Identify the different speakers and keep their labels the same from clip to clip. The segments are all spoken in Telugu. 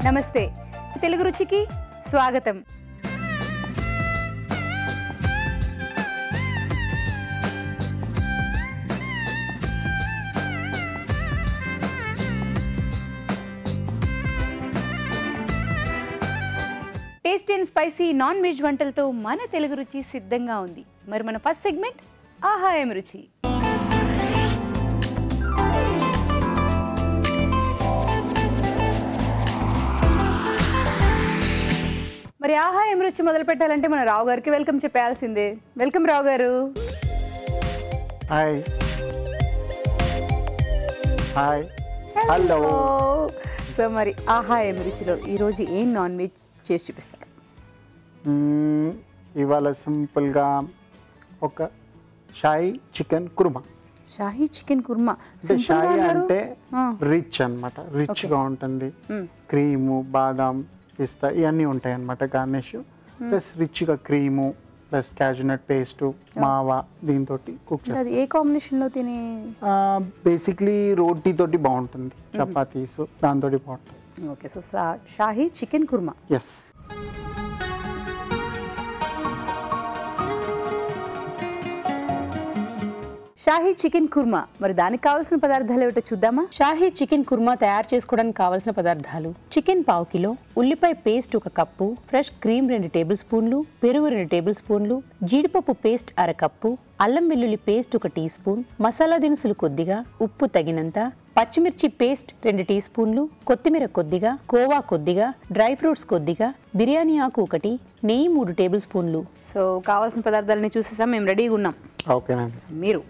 Speaker 1: నమస్తే, తెలుగు రుచికి స్వాగతం. Tasty and spicy non veg వంటలతో మన తెలుగు రుచి సిద్ధంగా ఉంది. మరి మన ఫస్ట్ సెగ్మెంట్ ఆహా ఏం రుచి. మరి ఆహా ఏం రుచి మొదలు పెట్టాలంటే మన రావు గారికి వెల్కమ్ చెప్పాల్సిందే. వెల్కమ్ రావు గారు.
Speaker 2: Hi hi hello.
Speaker 1: సో మరి ఆహా ఏం రుచిలో ఈరోజు ఏం నాన్ వెజ్ చేసి చూపిస్తారు?
Speaker 2: ఇవాళ సింపుల్గా ఒక షాయి చికెన్ కుర్మా.
Speaker 1: షాహీ చికెన్ కుర్మా.
Speaker 2: షాయి అంటే రిచ్ అనమాట, రిచ్గా ఉంటుంది. క్రీము, బాదాం, పిస్తా ఇవన్నీ ఉంటాయి అన్నమాట గార్నిష్. ప్లస్ రిచ్గా క్రీము ప్లస్ క్యాషనట్ పేస్ట్, మావా దీంతో కుక్ చేస్తాం.
Speaker 1: అది ఏ కాంబినేషన్లో తినే?
Speaker 2: బేసిక్లీ రోటీ తోటి బాగుంటుంది, చపాతీస్ దాంతో బాగుంటుంది.
Speaker 1: Okay, so shahi chicken kurma.
Speaker 2: Yes.
Speaker 1: Shahi chicken kurma. మరి దానికి కావాల్సిన పదార్థాలు ఏమిటో చూద్దామా? షాహీ చికెన్ కుర్మా తయారు చేసుకోవడానికి కావాల్సిన పదార్థాలు: చికెన్ 1/2 కిలో, ఉల్లిపాయ paste 1 cup, fresh cream 2 table స్పూన్లు, పెరుగు 2 టేబుల్ స్పూన్లు, జీడిపప్పు పేస్ట్ 1/2 కప్పు, అల్లం వెల్లుల్లి పేస్ట్ 1 టీ స్పూన్, మసాలా దినుసులు కొద్దిగా, ఉప్పు తగినంత, పచ్చిమిర్చి పేస్ట్ 2 టీ స్పూన్లు, కొత్తిమీర కొద్దిగా, కోవా కొద్దిగా, డ్రై ఫ్రూట్స్ కొద్దిగా, బిర్యానీ ఆకు 1, నెయ్యి 3 టేబుల్ స్పూన్లు. సో కావాల్సిన పదార్థాలని చూసేసాం, మేము రెడీగా ఉన్నాం.
Speaker 2: ఓకేనండి.
Speaker 1: మీరు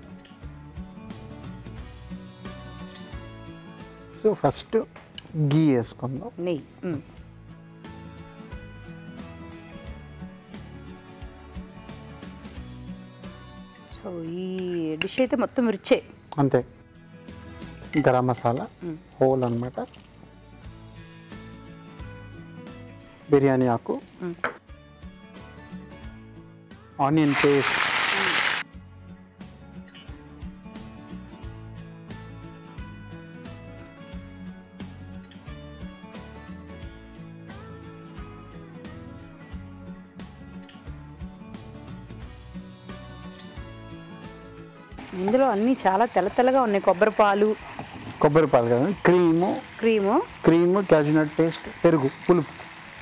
Speaker 2: సో ఫస్ట్ గీ వేసుకుందాం.
Speaker 1: నెయ్యి. సో ఈ డిష్ అయితే మొత్తం రిచే.
Speaker 2: అంతే. గరం మసాలా హోల్ అన్నమాట, బిర్యానీ ఆకు, ఆనియన్ పేస్ట్,
Speaker 1: ఇందులో అన్నీ చాలా తెల్లగా ఉన్నాయి. కొబ్బరి పాలు
Speaker 2: కదా, క్రీము, క్యాషనట్ పేస్ట్, పెరుగు, పులుపు.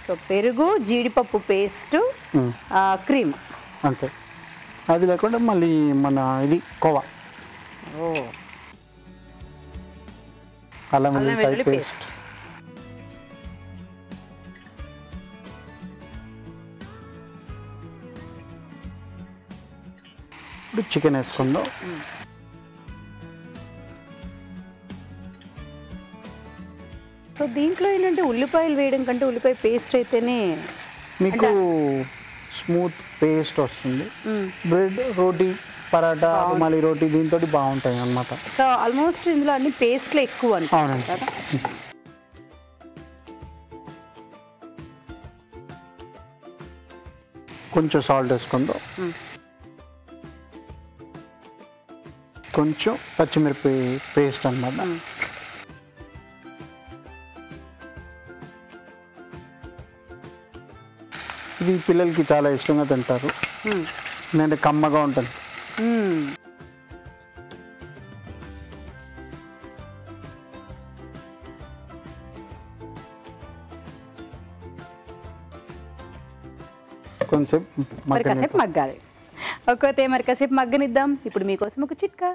Speaker 1: సో పెరుగు, జీడిపప్పు పేస్ట్, క్రీమ్.
Speaker 2: అంతే. అది లేకుండా మళ్ళీ మన ఇది కోవా, అల్లం వెల్లుల్లి పేస్ట్. ఇప్పుడు చికెన్ వేసుకుందాం.
Speaker 1: సో దీంట్లో ఏంటంటే ఉల్లిపాయలు వేయడం కంటే ఉల్లిపాయ పేస్ట్ అయితేనే
Speaker 2: మీకు స్మూత్ పేస్ట్ వస్తుంది. బ్రెడ్, రోటీ, పరాటా, మళ్ళీ రోటీ దీంతో బాగుంటాయి అన్నమాట.
Speaker 1: సో ఆల్మోస్ట్ ఇందులో అన్ని పేస్ట్లు ఎక్కువ.
Speaker 2: అవునండి. కొంచెం సాల్ట్ వేసుకుందాం, కొంచెం పచ్చిమిరపి పేస్ట్ అన్నమాట. ఇది పిల్లలకి చాలా ఇష్టంగా తింటారు, ఎందుకంటే కమ్మగా ఉంటుంది.
Speaker 1: కాసేపు మగ్గాలి. ఒక్కోతే మరి కాసేపు మగ్గనిద్దాం. ఇప్పుడు మీకోసం ఒక చిట్కా.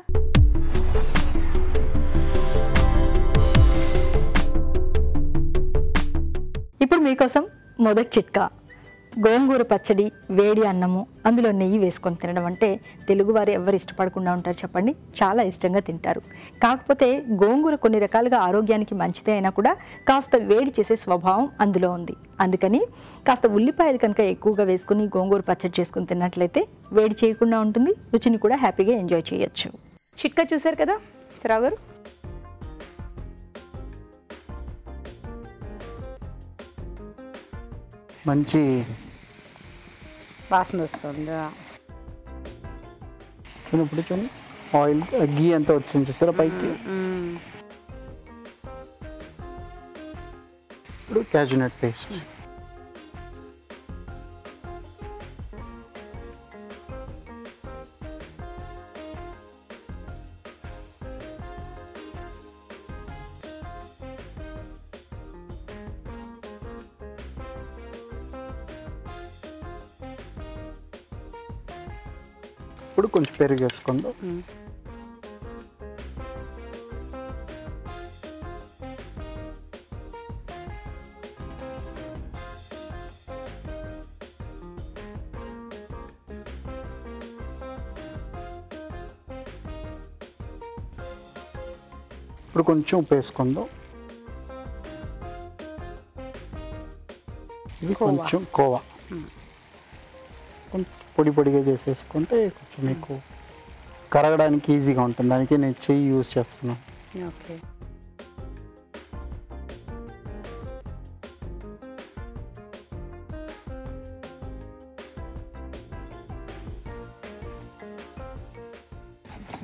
Speaker 3: ఇప్పుడు మీకోసం మొదటి చిట్కా: గోంగూర పచ్చడి, వేడి అన్నము, అందులో నెయ్యి వేసుకొని తినడం అంటే తెలుగువారు ఎవరు ఇష్టపడకుండా ఉంటారు చెప్పండి? చాలా ఇష్టంగా తింటారు. కాకపోతే గోంగూర కొన్ని రకాలుగా ఆరోగ్యానికి మంచిదే అయినా కూడా కాస్త వేడి చేసే స్వభావం అందులో ఉంది. అందుకని కాస్త ఉల్లిపాయలు కనుక ఎక్కువగా వేసుకుని గోంగూర పచ్చడి చేసుకుని తిన్నట్లయితే వేడి చేయకుండా ఉంటుంది, రుచిని కూడా హ్యాపీగా ఎంజాయ్ చేయొచ్చు.
Speaker 1: చిట్కా చూసారు కదా రావు గారు?
Speaker 2: మంచి
Speaker 1: వాసన వస్తుందా?
Speaker 2: ఇప్పుడు చూడండి, ఆయిల్ గీ అంతా వచ్చింది చూసారా పైకి. ఇప్పుడు క్యాజునట్ పేస్ట్, ఇప్పుడు కొంచెం పెరుగు వేసుకుందాం. ఇప్పుడు కొంచెం ఉప్పు వేసుకుందాం. ఇది కొంచెం కోవా కొంచెం పొడి పొడిగా చేసేసుకుంటే కొంచెం మీకు కరగడానికి ఈజీగా ఉంటుంది. దానికి నేను చెయ్యి యూజ్ చేస్తున్నాను.
Speaker 1: ఓకే.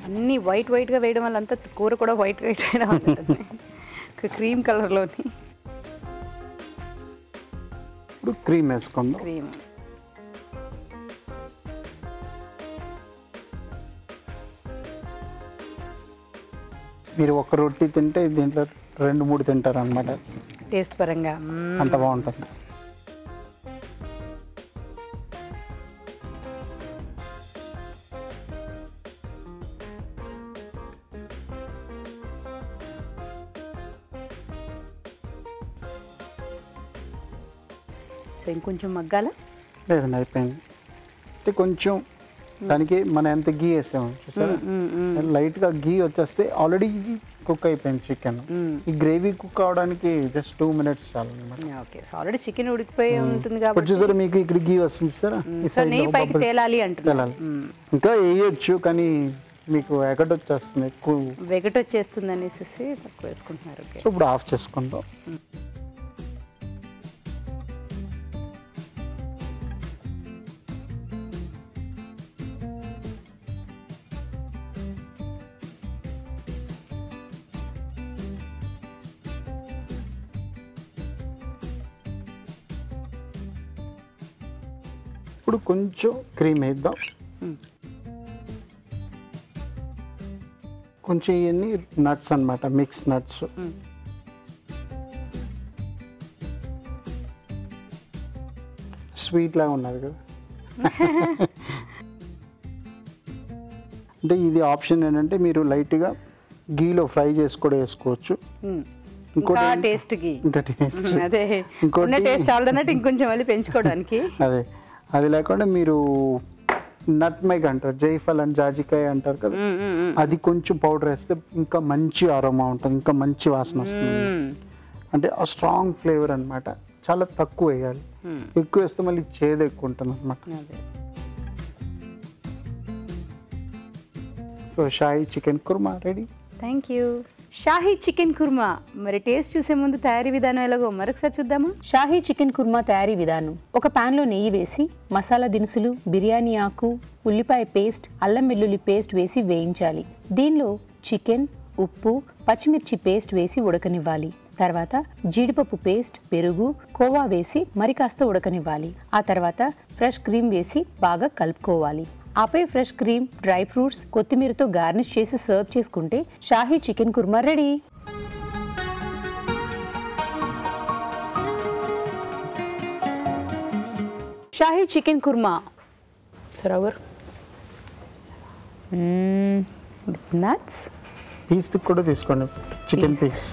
Speaker 1: అన్నీ వైట్గా వేయడం వల్ల అంతా కూర కూడా వైట్ అయినా ఉంటుంది క్రీమ్ కలర్లోని.
Speaker 2: ఇప్పుడు క్రీమ్ వేసుకుందాం.
Speaker 1: క్రీమ్
Speaker 2: మీరు ఒక రొట్టి తింటే దీంట్లో 2-3 తింటారు అనమాట.
Speaker 1: టేస్ట్ పరంగా
Speaker 2: అంత బాగుంటుంది.
Speaker 1: సో ఇంకొంచెం మగ్గాల?
Speaker 2: లేదండి, అయిపోయింది. అంటే కొంచెం దానికి మనం ఎంత గీ వేసాము చూసారా, లైట్గా గీ వచ్చేస్తే ఆల్రెడీ కుక్ అయిపోయింది చికెన్. ఈ గ్రేవీ కుక్ అవడానికి జస్ట్ 2 minutes చాలు అనమాట.
Speaker 1: ఓకే. సో ఆల్రెడీ చికెన్ ఉడికిపోయి ఉంటుంది
Speaker 2: ఇప్పుడు
Speaker 1: కాబట్టి
Speaker 2: చూసారా మీకు ఇక్కడ గీ వస్తుంది చూసారా, ఈ సైడ్
Speaker 1: నెయ్యి పైకి తేలాలి అంటున్నారు.
Speaker 2: తేలాలి. ఇంకా వేయొచ్చు కానీ మీకు ఎగట్ వచ్చేస్తుంది, ఎక్కువ
Speaker 1: వెగట్ వచ్చేస్తుంది అనేసి తక్కువ వేసుకుంటున్నారు. ఓకే.
Speaker 2: సో ఇప్పుడు ఆఫ్ చేసుకుందాం. ఇప్పుడు కొంచెం క్రీమ్ వేద్దాం. కొంచెం ఇవన్నీ నట్స్ అన్నమాట, మిక్స్ నట్స్. స్వీట్ లాగా ఉన్నది కదా. అంటే ఇది ఆప్షన్ ఏంటంటే మీరు లైట్గా గీలో ఫ్రై చేసి కూడా వేసుకోవచ్చు.
Speaker 1: ఇంకా టేస్ట్ కి
Speaker 2: ఇంకా టేస్ట్
Speaker 1: అదే ఉన్న టేస్ట్ చాలదన్నట్టు ఇంకొంచెం మళ్ళీ పెంచుకోవడానికి.
Speaker 2: అదే అది లేకుండా మీరు నట్మెగ్ అంటారు, జైఫల్ అండ్ జాజికాయ అంటారు కదా, అది కొంచెం పౌడర్ వేస్తే ఇంకా మంచి అరోమా ఉంటుంది, ఇంకా మంచి వాసన వస్తుంది. అంటే ఆ స్ట్రాంగ్ ఫ్లేవర్ అన్నమాట. చాలా తక్కువ వేయాలి, ఎక్కువ వేస్తే మళ్ళీ చేదు ఎక్కువ ఉంటుంది అన్నమాట. So shahi chicken kurma ready.
Speaker 1: Thank you. Shahi chicken kurma మరి టేస్ట్ చూసే ముందు తయారీ విధానం ఎలాగో మరొకసారి చూద్దామా? షాహీ చికెన్ కుర్మా తయారీ విధానం: ఒక ప్యాన్లో నెయ్యి వేసి మసాలా దినుసులు, బిర్యానీ ఆకు, ఉల్లిపాయ పేస్ట్, అల్లం వెల్లుల్లి పేస్ట్ వేసి వేయించాలి. దీనిలో చికెన్, ఉప్పు, పచ్చిమిర్చి పేస్ట్ వేసి ఉడకనివ్వాలి. తర్వాత జీడిపప్పు పేస్ట్, పెరుగు, కోవా వేసి మరి కాస్త ఉడకనివ్వాలి. ఆ తర్వాత ఫ్రెష్ క్రీమ్ వేసి బాగా కలుపుకోవాలి. ఆపై ఫ్రెష్ క్రీమ్, డ్రై ఫ్రూట్స్, కొత్తిమీరతో గార్నిష్ చేసి సర్వ్ చేసుకుంటే shahi chicken kurma ready. Shahi chicken korma సరవర్ నట్స్
Speaker 2: పీస్ కూడా తీసుకోండి, చికెన్ పీస్.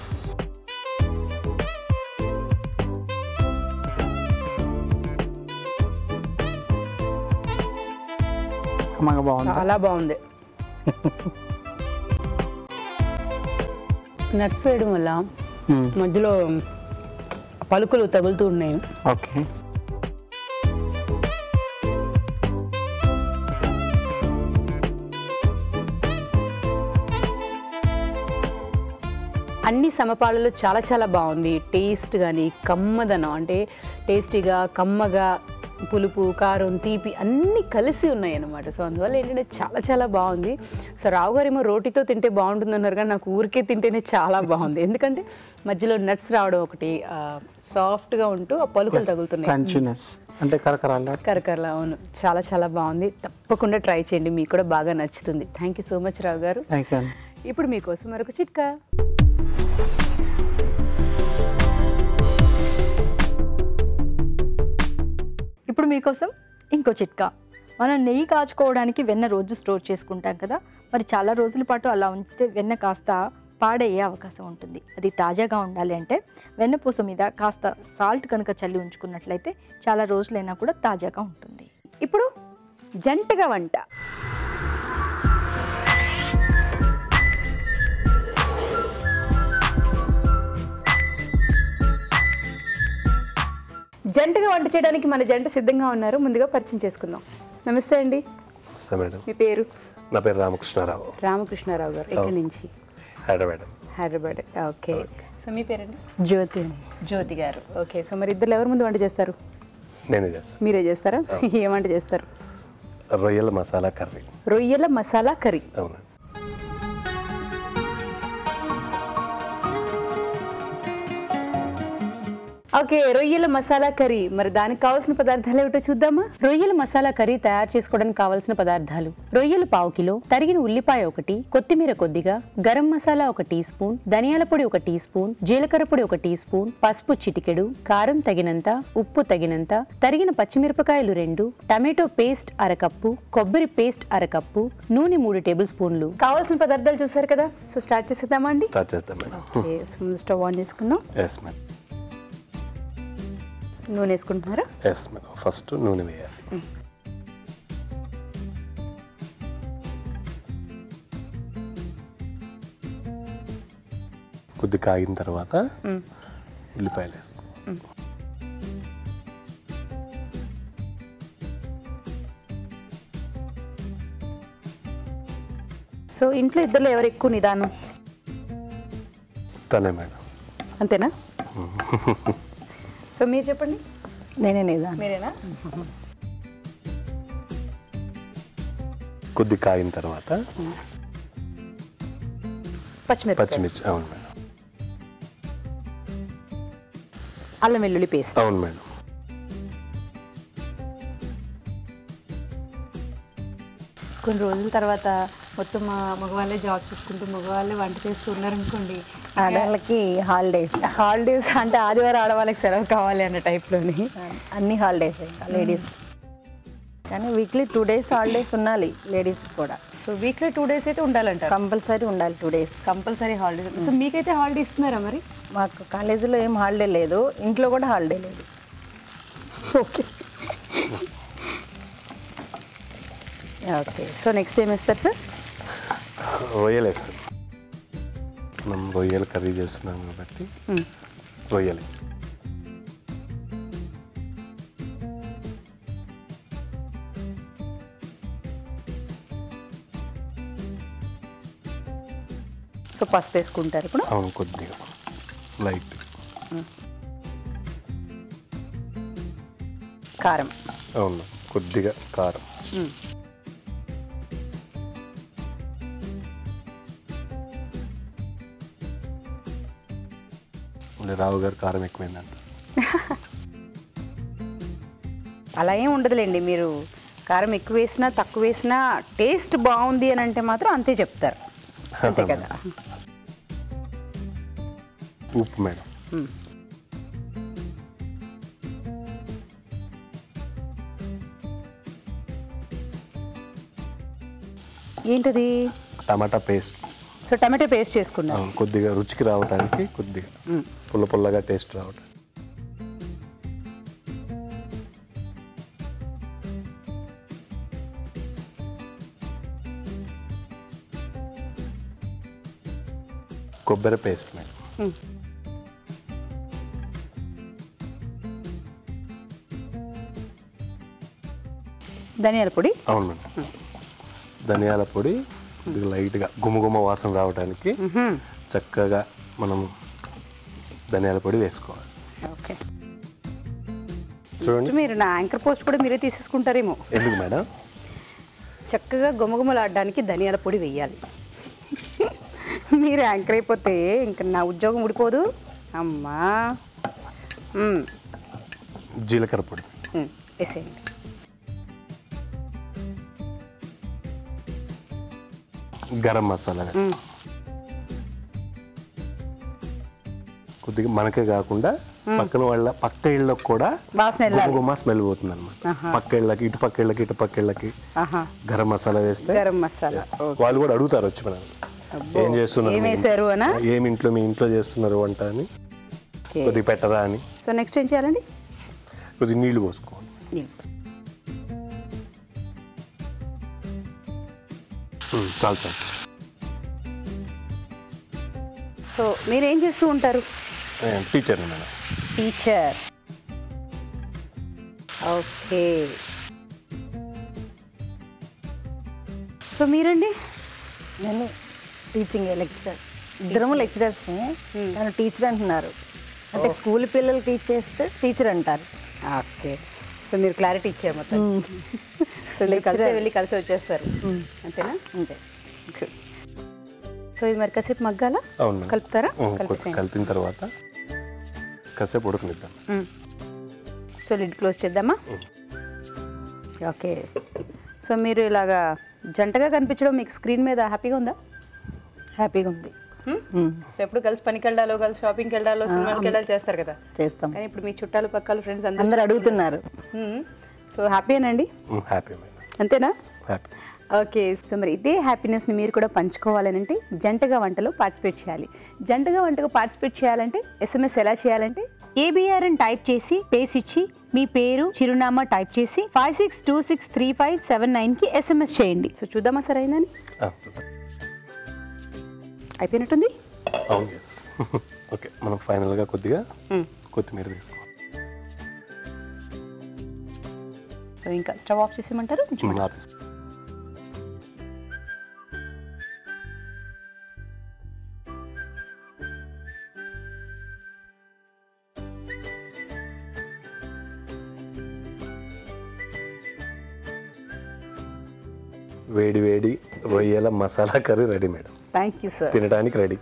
Speaker 1: చాలా బాగుంది. నట్స్ వేయడం వల్ల మధ్యలో పలుకులు తగులుతూ ఉన్నాయి.
Speaker 2: ఓకే.
Speaker 1: అన్ని సమపాలలో చాలా చాలా బాగుంది. టేస్ట్ కానీ కమ్మదనం, అంటే టేస్టీగా కమ్మగా పులుపు కారం తీపి అన్నీ కలిసి ఉన్నాయి అన్నమాట. సో అందువల్ల ఏంటంటే చాలా చాలా బాగుంది. సో రావు గారు ఏమో రోటీతో తింటే బాగుంటుంది అన్నారు, కానీ నాకు ఊరికే తింటేనే చాలా బాగుంది. ఎందుకంటే మధ్యలో నట్స్ రావడం ఒకటి, సాఫ్ట్గా ఉంటూ ఆ పలుకులు తగులుతున్నాయి,
Speaker 2: అంటే
Speaker 1: కరకరలా. అవును, చాలా చాలా బాగుంది. తప్పకుండా ట్రై చేయండి, మీకు కూడా బాగా నచ్చుతుంది. థ్యాంక్ యూ సో మచ్ రావు గారు. ఇప్పుడు మీకోసం మరొక చిట్కా.
Speaker 3: ఇప్పుడు మీకోసం ఇంకో చిట్కా. మనం నెయ్యి కాచుకోవడానికి వెన్న రోజు స్టోర్ చేసుకుంటాం కదా, మరి చాలా రోజుల పాటు అలా ఉంచితే వెన్న కాస్త పాడయ్యే అవకాశం ఉంటుంది. అది తాజాగా ఉండాలి అంటే వెన్నపూస మీద కాస్త సాల్ట్ కనుక చల్లి ఉంచుకున్నట్లయితే చాలా రోజులైనా కూడా తాజాగా ఉంటుంది.
Speaker 1: ఇప్పుడు జంటగా వంట. జంటగా వంట చేయడానికి మన జంట సిద్ధంగా ఉన్నారు. ముందుగా పరిచయం చేసుకుందాం. నమస్తే అండి.
Speaker 4: నమస్తే మేడం.
Speaker 1: మీ పేరు?
Speaker 4: నా పేరు రామకృష్ణారావు.
Speaker 1: రామకృష్ణారావు గారు ఎక్కడి నుంచి? హైదరాబాద్. ఓకే. సో మీ పేరండి?
Speaker 3: జ్యోతి.
Speaker 1: జ్యోతి గారు. ఓకే. సో మరి ఇద్దరు ఎవరు ముందు వంట చేస్తారు?
Speaker 4: నేనే చేస్తాను.
Speaker 1: మీరే చేస్తారా? ఏం వంట చేస్తారు?
Speaker 4: రొయ్యల మసాలా కర్రీ.
Speaker 1: రొయ్యల మసాలా కర్రీ.
Speaker 4: అవును.
Speaker 1: ఓకే, రొయ్యల మసాలా కర్రీ. మరి దానికి కావాల్సిన పదార్థాలు ఏమిటో చూద్దామా? రొయ్యల మసాలా కర్రీ తయారు చేసుకోవడానికి కావాల్సిన పదార్థాలు: రొయ్యలు 1/2 కిలో, తరిగిన ఉల్లిపాయ 1, కొత్తిమీర కొద్దిగా, గరం మసాలా 1 టీ స్పూన్, ధనియాల పొడి 1 టీ స్పూన్, జీలకర్ర పొడి 1 టీ స్పూన్, పసుపు చిటికెడు, కారం తగినంత, ఉప్పు తగినంత, తరిగిన పచ్చిమిరపకాయలు 2, టమాటో పేస్ట్ 1/2 కప్పు, కొబ్బరి పేస్ట్ 1/2 కప్పు, నూనె 3 టేబుల్ స్పూన్లు. కావాల్సిన పదార్థాలు చూసారు కదా, సో స్టార్ట్ చేసేద్దామా అండి?
Speaker 4: స్టార్ట్ చేద్దాం మేడం.
Speaker 1: ఓకే, స్టవ్ ఆన్ చేసుకున్నాం.
Speaker 4: Yes madam.
Speaker 1: నూనె వేసుకుంటున్నారా?
Speaker 4: Yes madam. ఫస్ట్ నూనె వేయాలి. కొద్ది కాగిన తర్వాత ఉల్లిపాయలు వేసుకో.
Speaker 1: సో ఇంట్లో ఇద్దరు ఎవరు ఎక్కువ నిదానం?
Speaker 4: తనే మేడం.
Speaker 1: అంతేనా? సో మీరు చెప్పండి.
Speaker 3: నేనే నిదానం.
Speaker 1: మీరేనా?
Speaker 4: కొద్ది కాగిన తర్వాత పచ్చిమిర్చి. అవును మేడం.
Speaker 1: అల్లం వెల్లుల్లి పేస్ట్.
Speaker 4: అవును మేడం.
Speaker 1: కొన్ని రోజుల తర్వాత మొత్తం మగవాళ్ళే జాబ్ చేసుకుంటూ మగవాళ్ళే వంట చేస్తూ ఉన్నారనుకోండి,
Speaker 3: ఆడవాళ్ళకి
Speaker 1: హాలిడేస్ అంటే ఆదివారం ఆడవాళ్ళకి సెలవు కావాలి అన్న టైప్లోని
Speaker 3: అన్ని హాలిడేస్ లేడీస్, కానీ వీక్లీ 2 days హాలిడేస్ ఉండాలి లేడీస్ కూడా.
Speaker 1: సో వీక్లీ 2 days అయితే ఉండాలంటారు.
Speaker 3: కంపల్సరీ ఉండాలి 2 days
Speaker 1: కంపల్సరీ హాలిడేస్. సో మీకైతే హాలిడే ఇస్తున్నారా మరి?
Speaker 3: మాకు కాలేజీలో ఏం హాలిడే లేదు, ఇంట్లో కూడా హాలిడే లేదు.
Speaker 1: Okay okay. సో నెక్స్ట్ ఏం వేస్తారు సార్?
Speaker 4: రొయ్యలు వేస్తాం. మనం రొయ్యలు కర్రీ చేస్తున్నాం కాబట్టి రొయ్యలు.
Speaker 1: సో పసుపు వేసుకుంటారు ఇప్పుడు?
Speaker 4: అవును, కొద్దిగా లైట్.
Speaker 1: కారం.
Speaker 4: అవును, కొద్దిగా కారం. రావు గారు కారం ఎక్కువైందంట.
Speaker 1: అలా ఏం ఉండదులేండి, మీరు కారం ఎక్కువ వేసినా తక్కువ వేసినా టేస్ట్ బాగుంది అని అంటే మాత్రం అంతే చెప్తారు, అంతే కదా?
Speaker 4: ఉప్పు మేడం.
Speaker 1: ఏంటది?
Speaker 4: టమాటా పేస్ట్.
Speaker 1: సో టమాటో పేస్ట్ చేసుకున్నాం.
Speaker 4: కొద్దిగా రుచికి రావడానికి, కొద్దిగా పుల్ల పుల్లగా టేస్ట్ రావడానికి. కొబ్బరి పేస్ట్ మేడం.
Speaker 1: ధనియాల పొడి.
Speaker 4: అవును మేడం. ధనియాల పొడి కొద్దిగా లైట్గా గుమగుమ వాసన రావడానికి చక్కగా మనం ధనియాల పొడి వేసుకోవాలి.
Speaker 1: ఓకే.
Speaker 4: చూడండి.
Speaker 1: మీరు నా యాంకర్ పోస్ట్ కూడా మీరే తీసేసుకుంటారేమో.
Speaker 4: ఎందుకు మేడం?
Speaker 1: చక్కగా గుమగుమలాడడానికి ధనియాల పొడి వేయాలి. మీరు యాంకర్ అయిపోతే ఇంకా నా ఉద్యోగం ఊడిపోదు అమ్మా.
Speaker 4: జీలకర్ర పొడి
Speaker 1: వేసేయండి.
Speaker 4: గరం మసాలా కొద్దిగా మనకే కాకుండా పక్కన వాళ్ళ పక్క ఇళ్ళకి కూడా గుమ్మ స్మెల్ పోతుంది అనమాట. పక్క ఇళ్ళకి ఇటు పక్క ఇళ్ళకి ఇటు పక్క ఇళ్ళకి గరం మసాలా వేస్తే
Speaker 1: గరం మసాలా
Speaker 4: వాళ్ళు కూడా అడుగుతారు వచ్చి మనం ఏం చేస్తున్నారు, ఏమి ఇంట్లో మీ ఇంట్లో చేస్తున్నారు వంట అని, కొద్దిగా పెట్టరా అని.
Speaker 1: సో నెక్స్ట్ ఏం చేయాలండి?
Speaker 4: కొద్దిగా నీళ్లు పోసుకోవాలి. చాలు చాలు.
Speaker 1: సో మీరేం చేస్తూ ఉంటారు?
Speaker 4: Teacher madam.
Speaker 1: Teacher, okay. So మీరండి?
Speaker 5: నేను టీచింగ్ లెక్చరర్. ఇద్దరము లెక్చరర్స్ని, తను టీచర్ అంటున్నారు. అంటే స్కూల్ పిల్లలు టీచ్ చేస్తే టీచర్ అంటారు.
Speaker 1: ఓకే. సో మీరు క్లారిటీ ఇచ్చారు మొత్తం. సో మీరు కలిసి వచ్చేస్తారు అంతేనా?
Speaker 5: అంతే.
Speaker 1: సో ఇది మరి కాసేపు మగ్గాల కలుపుతారా?
Speaker 4: కలిపిన తర్వాత కాసేపు ఉడకనిద్దాం.
Speaker 1: సో లిడ్ క్లోజ్ చేద్దామా? ఓకే. సో మీరు ఇలాగా జంటగా కనిపించడం మీకు స్క్రీన్ మీద హ్యాపీగా ఉందా?
Speaker 5: హ్యాపీగా ఉంది.
Speaker 1: సో ఎప్పుడు కలిసి పనికి వెళ్ళాలో, కలిసి షాపింగ్కి వెళ్ళాలో, సినిమాకి వెళ్ళాలి చేస్తారు కదా?
Speaker 5: చేస్తాం.
Speaker 1: కానీ ఇప్పుడు మీ చుట్టాలు పక్కలు ఫ్రెండ్స్
Speaker 5: అందరూ అడుగుతున్నారు.
Speaker 1: సో హ్యాపీనండి?
Speaker 4: హ్యాపీ
Speaker 1: అంతేనా?
Speaker 4: హ్యాపీ.
Speaker 1: ఓకే. సో మరి ఇదే హ్యాపీనెస్ని మీరు కూడా పంచుకోవాలని అంటే జంటగా వంటలో పార్టిసిపేట్ చేయాలి. జంటగా వంటకు పార్టిసిపేట్ చేయాలంటే SMS ఎలా చేయాలంటే ABR అని టైప్ చేసి పేస్ ఇచ్చి మీ పేరు చిరునామా టైప్ చేసి 56263579కి SMS చేయండి. సో చూద్దామా సార్ అయిందని? అయిపోయినట్టుంది.
Speaker 4: అవును. ఓకే. మనం ఫైనల్గా కొద్దిగా కొత్తిమీర తీసుకోవాలి.
Speaker 1: సో ఇంకా స్టవ్ ఆఫ్ చేసేయమంటారు?
Speaker 4: వేడి వేడి రొయ్యల masala curry ready madam.
Speaker 1: Thank you sir.
Speaker 4: తినడానికి ready.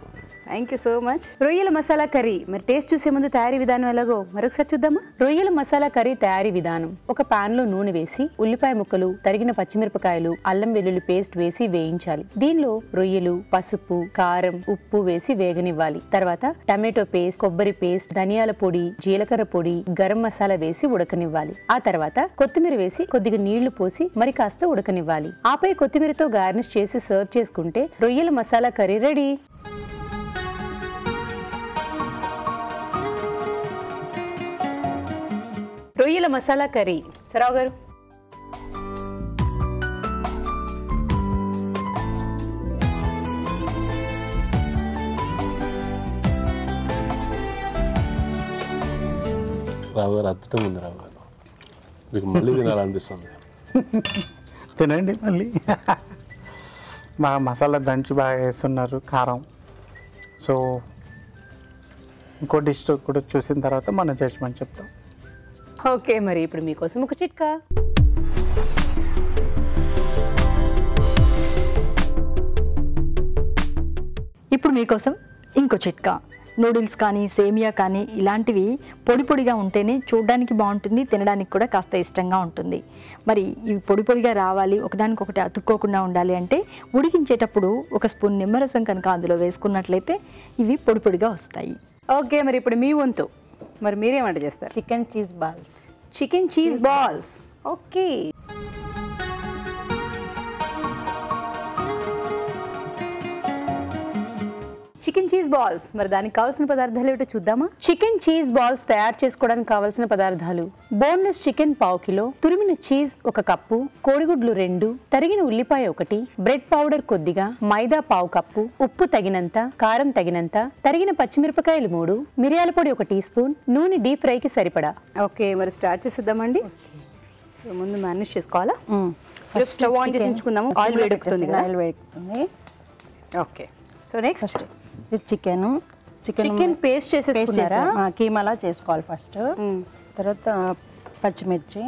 Speaker 1: Thank you so much. రొయ్యల మసాలా కర్రీ మరి టేస్ట్ చూసే ముందు తయారీ విధానం ఎలాగో మరొకసారి చూద్దామా? రొయ్యల మసాలా కర్రీ తయారీ విధానం: ఒక పాన్ లో నూనె వేసి ఉల్లిపాయ ముక్కలు, తరిగిన పచ్చిమిరపకాయలు, అల్లం వెల్లుల్లి పేస్ట్ వేసి వేయించాలి. దీనిలో రొయ్యలు, పసుపు, కారం, ఉప్పు వేసి వేగనివ్వాలి. తర్వాత టమాటో పేస్ట్, కొబ్బరి పేస్ట్, ధనియాల పొడి, జీలకర్ర పొడి, గరం మసాలా వేసి ఉడకనివ్వాలి. ఆ తర్వాత కొత్తిమీర వేసి కొద్దిగా నీళ్లు పోసి మరి కాస్త ఉడకనివ్వాలి. ఆపై కొత్తిమీరతో గార్నిష్ చేసి సర్వ్ చేసుకుంటే రొయ్యల మసాలా కర్రీ రెడీ. రొయ్యల మసాలా కర్రీ. సరావు గారు,
Speaker 4: రావు గారు అద్భుతంగా ఉంది. రావు గారు మీకు మళ్ళీ తినాలనిపిస్తుంది.
Speaker 2: తినండి మళ్ళీ. మా మసాలా దంచి బాగా వేస్తున్నారు, కారం. సో ఇంకో డిష్ కూడా చూసిన తర్వాత మనం జడ్జ్మెంట్ చెప్తాం.
Speaker 1: ఓకే. మరి ఇప్పుడు మీకోసం ఒక చిట్కా.
Speaker 3: ఇప్పుడు మీకోసం ఇంకో చిట్కా. నూడిల్స్ కానీ సేమియా కానీ ఇలాంటివి పొడి పొడిగా ఉంటేనే చూడడానికి బాగుంటుంది, తినడానికి కూడా కాస్త ఇష్టంగా ఉంటుంది. మరి ఇవి పొడి పొడిగా రావాలి, ఒకదానికొకటి అతుక్కోకుండా ఉండాలి అంటే ఉడికించేటప్పుడు ఒక స్పూన్ నిమ్మరసం కనుక అందులో వేసుకున్నట్లయితే ఇవి పొడి పొడిగా వస్తాయి.
Speaker 1: ఓకే. మరి ఇప్పుడు మీ వంతు. మరి మీరేం వంట చేస్తారు?
Speaker 5: Chicken cheese balls.
Speaker 1: Chicken cheese balls. Okay. Chicken cheese balls. మరి దానికి కావాల్సిన పదార్థాలు ఏమిటో చూద్దామా? చికెన్ చీజ్ బాల్స్ తయారు చేసుకోవడానికి కావాల్సిన పదార్థాలు: బోన్లెస్ చికెన్ 1/2 కిలో, తురిమిన చీజ్ 1 కప్పు, కోడిగుడ్లు 2, తరిగిన ఉల్లిపాయ 1, బ్రెడ్ పౌడర్ కొద్దిగా, మైదా 1/2 కప్పు, ఉప్పు తగినంత, కారం తగినంత, తరిగిన పచ్చిమిరపకాయలు 3, మిరియాల పొడి 1 టీ స్పూన్, నూనె డీప్ ఫ్రైకి సరిపడా. ఓకే. మరి స్టార్ట్ చేసేద్దామండి. ముందు మేనేజ్ చేసుకోవాలా? స్టవ్ ఆన్ చేసి ఉంచుకుందాము. ఆయిల్ వేడెక్కుతుంది.
Speaker 5: ఆయిల్ వేడెక్కుతుంది.
Speaker 1: ఓకే. సో నెక్స్ట్
Speaker 5: ఇది చికెన్
Speaker 1: పేస్ట్ చేసేసుకున్నారా?
Speaker 5: కీమాలా చేసుకోవాలి ఫస్ట్. తర్వాత పచ్చిమిర్చి.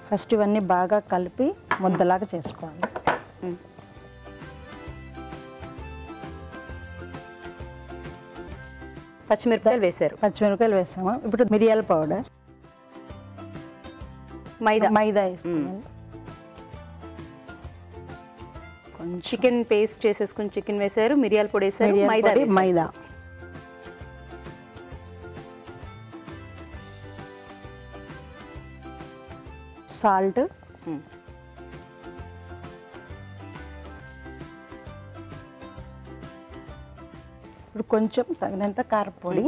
Speaker 5: ఫస్ట్ ఇవన్నీ బాగా కలిపి ముద్దలాగా చేసుకోవాలి.
Speaker 1: పచ్చిమిరపకాయలు వేశారు,
Speaker 5: పచ్చిమిరపకాయలు వేసాము. ఇప్పుడు మిరియాల పౌడర్, మైదా వేసుకోవాలి.
Speaker 1: చికెన్ పేస్ట్ చేసేసుకుని చికెన్ వేశారు, మిరియాల పొడి వేశారు, మైదా,
Speaker 5: సాల్ట్, ఇప్పుడు కొంచెం తగినంత కారపొడి,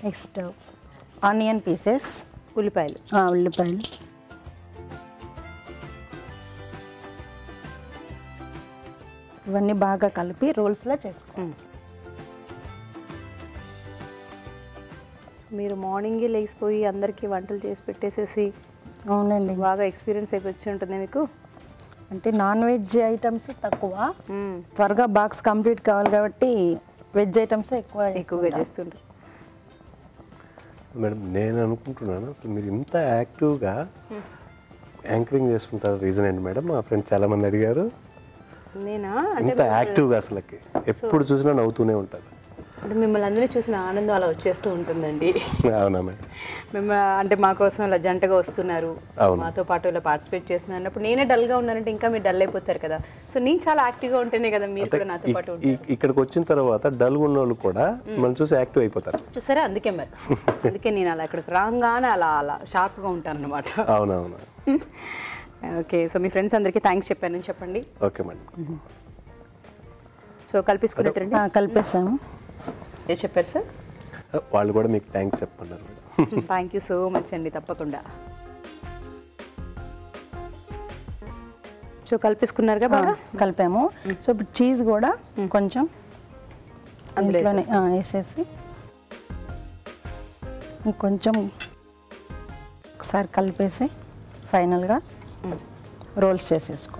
Speaker 5: నెక్స్ట్ ఆనియన్ పీసెస్,
Speaker 1: ఉల్లిపాయలు,
Speaker 5: ఇవన్నీ బాగా కలిపి రోల్స్లా చేసుకోండి.
Speaker 1: మీరు మార్నింగే లేచిపోయి అందరికీ వంటలు చేసి పెట్టేసేసి
Speaker 5: అవునండి,
Speaker 1: బాగా ఎక్స్పీరియన్స్ అయిపోయి ఉంటుంది మీకు.
Speaker 5: అంటే నాన్ వెజ్ ఐటమ్స్ తక్కువ, త్వరగా బాక్స్ కంప్లీట్ కావాలి కాబట్టి వెజ్ ఐటమ్స్ ఎక్కువగా
Speaker 1: చేస్తుంటారు.
Speaker 4: మేడం నేను అనుకుంటున్నాను అసలు మీరు ఇంత యాక్టివ్గా యాంకరింగ్ చేస్తుంటారు, రీజన్ ఏంటి మేడం? మా ఫ్రెండ్స్ చాలామంది అడిగారు.
Speaker 1: నేనా
Speaker 4: ఇంత యాక్టివ్గా అసలుకి ఎప్పుడు చూసినా నవ్వుతూనే ఉంటారు.
Speaker 1: అంటే మిమ్మల్ని అందరినీ చూసిన ఆనందం అలా వచ్చేస్తూ ఉంటుందండి.
Speaker 4: అవునా మేడం?
Speaker 1: మేము అంటే మా కోసం ఇలా జంటగా వస్తున్నారు, మాతో పాటు ఇలా పార్టిసిపేట్ చేస్తున్నారు అన్నప్పుడు నేనే డల్గా ఉన్నానంటే ఇంకా మీరు డల్ అయిపోతారు కదా. సో నేను చాలా యాక్టివ్గా ఉంటేనే కదా మీరు కూడా నాతో పాటు ఉంటారు.
Speaker 4: ఇక్కడికి వచ్చిన తర్వాత డల్గా ఉన్న వాళ్ళు కూడా మనం చూసి యాక్టివ్ అయిపోతారు.
Speaker 1: చూసారా, అందుకే మరి అందుకే నేను అలా ఇక్కడికి రాగానే అలా షార్ప్గా ఉంటాను అనమాట.
Speaker 4: అవునవును.
Speaker 1: ఓకే, సో మీ ఫ్రెండ్స్ అందరికీ థ్యాంక్స్ చెప్పాను చెప్పండి.
Speaker 4: Okay madam.
Speaker 1: సో కలిపేసుకున్నట్టు
Speaker 5: కలిపేసాము.
Speaker 1: ఏ చెప్పారు సార్?
Speaker 4: వాళ్ళు కూడా మీకు థ్యాంక్స్ చెప్పన్నారు madam.
Speaker 1: Thank you so much అండి, తప్పకుండా. సో కలిపేసుకున్నారుగా బాగా?
Speaker 5: కలిపాము. సో ఇప్పుడు చీజ్ కూడా కొంచెం అందులోనే వేసేసి ఇంకొంచెం ఒకసారి కలిపేసి ఫైనల్గా రోల్స్ చేసేసుకో.